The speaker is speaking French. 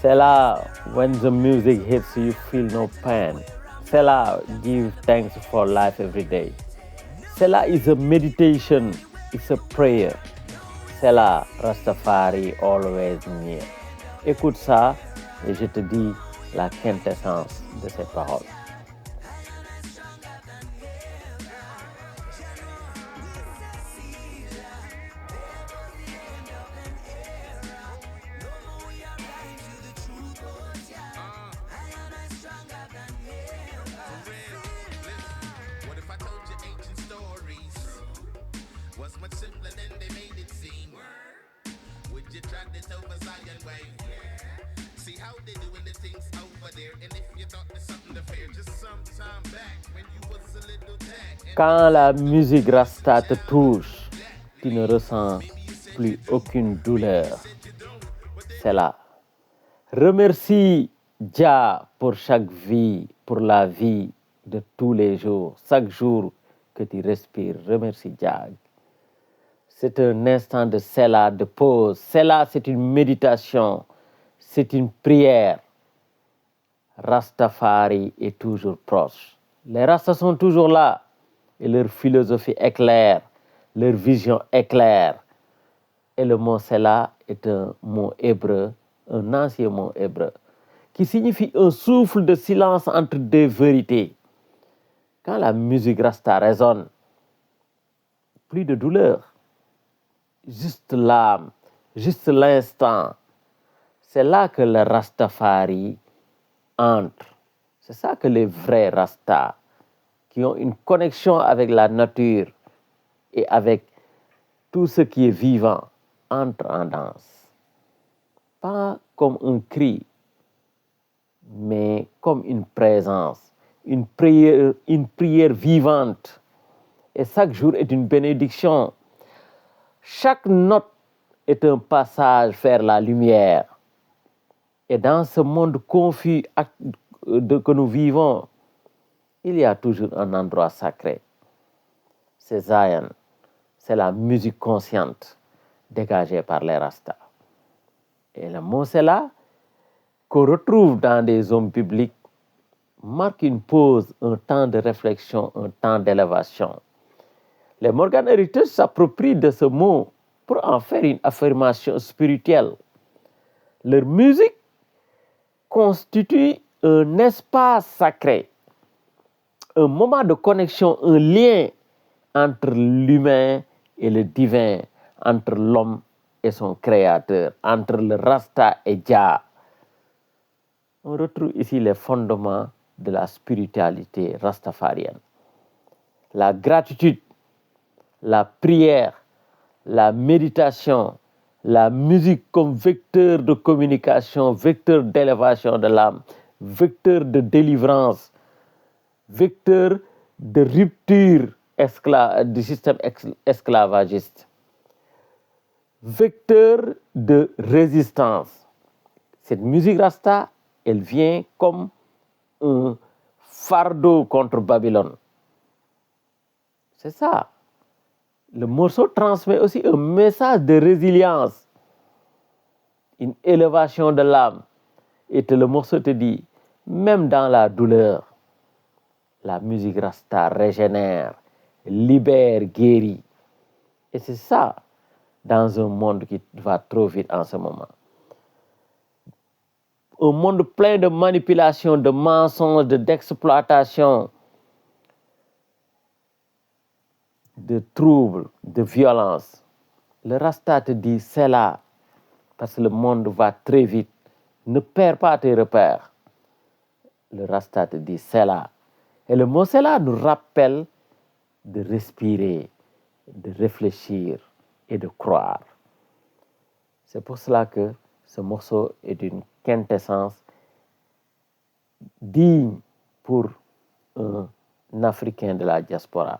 Selah, when the music hits, you feel no pain. Selah, give thanks for life every day. Selah is a meditation, it's a prayer. Selah, Rastafari, always near. Écoute ça et je te dis la quintessence de ces paroles. Quand la musique Rasta te touche, tu ne ressens plus aucune douleur. C'est là. Remercie Jah pour chaque vie, pour la vie de tous les jours. Chaque jour que tu respires, remercie Jah. C'est un instant de Selah, de pause. Selah, c'est une méditation, c'est une prière. Rastafari est toujours proche. Les Rastas sont toujours là et leur philosophie est claire, leur vision est claire. Et le mot Selah est un mot hébreu, un ancien mot hébreu, qui signifie un souffle de silence entre deux vérités. Quand la musique Rasta résonne, plus de douleur, juste l'âme, juste l'instant. C'est là que le Rastafari entre. C'est ça que les vrais Rastas, qui ont une connexion avec la nature et avec tout ce qui est vivant, entrent en danse. Pas comme un cri, mais comme une présence, une prière vivante. Et chaque jour est une bénédiction. Chaque note est un passage vers la lumière. Et dans ce monde confus que nous vivons, il y a toujours un endroit sacré. C'est Zion, c'est la musique consciente dégagée par les Rastas. Et le mot Selah, qu'on retrouve dans des hommes publics, marque une pause, un temps de réflexion, un temps d'élévation. Les Morgan Heritage s'approprient de ce mot pour en faire une affirmation spirituelle. Leur musique constitue un espace sacré, un moment de connexion, un lien entre l'humain et le divin, entre l'homme et son créateur, entre le Rasta et Jah. On retrouve ici les fondements de la spiritualité rastafarienne. La gratitude, la prière, la méditation, la musique comme vecteur de communication, vecteur d'élévation de l'âme, vecteur de délivrance, vecteur de rupture du système esclavagiste, vecteur de résistance. Cette musique Rasta, elle vient comme un fardeau contre Babylone. C'est ça. Le morceau transmet aussi un message de résilience, une élévation de l'âme. Et le morceau te dit, même dans la douleur, la musique Rasta régénère, libère, guérit. Et c'est ça, dans un monde qui va trop vite en ce moment. Un monde plein de manipulation, de mensonges, d'exploitation, de troubles, de violence. Le Rasta te dit, c'est là, parce que le monde va très vite. Ne perds pas tes repères. Le Rasta te dit, c'est là. Et le mot c'est là nous rappelle de respirer, de réfléchir et de croire. C'est pour cela que ce morceau est d'une quintessence digne pour un Africain de la diaspora.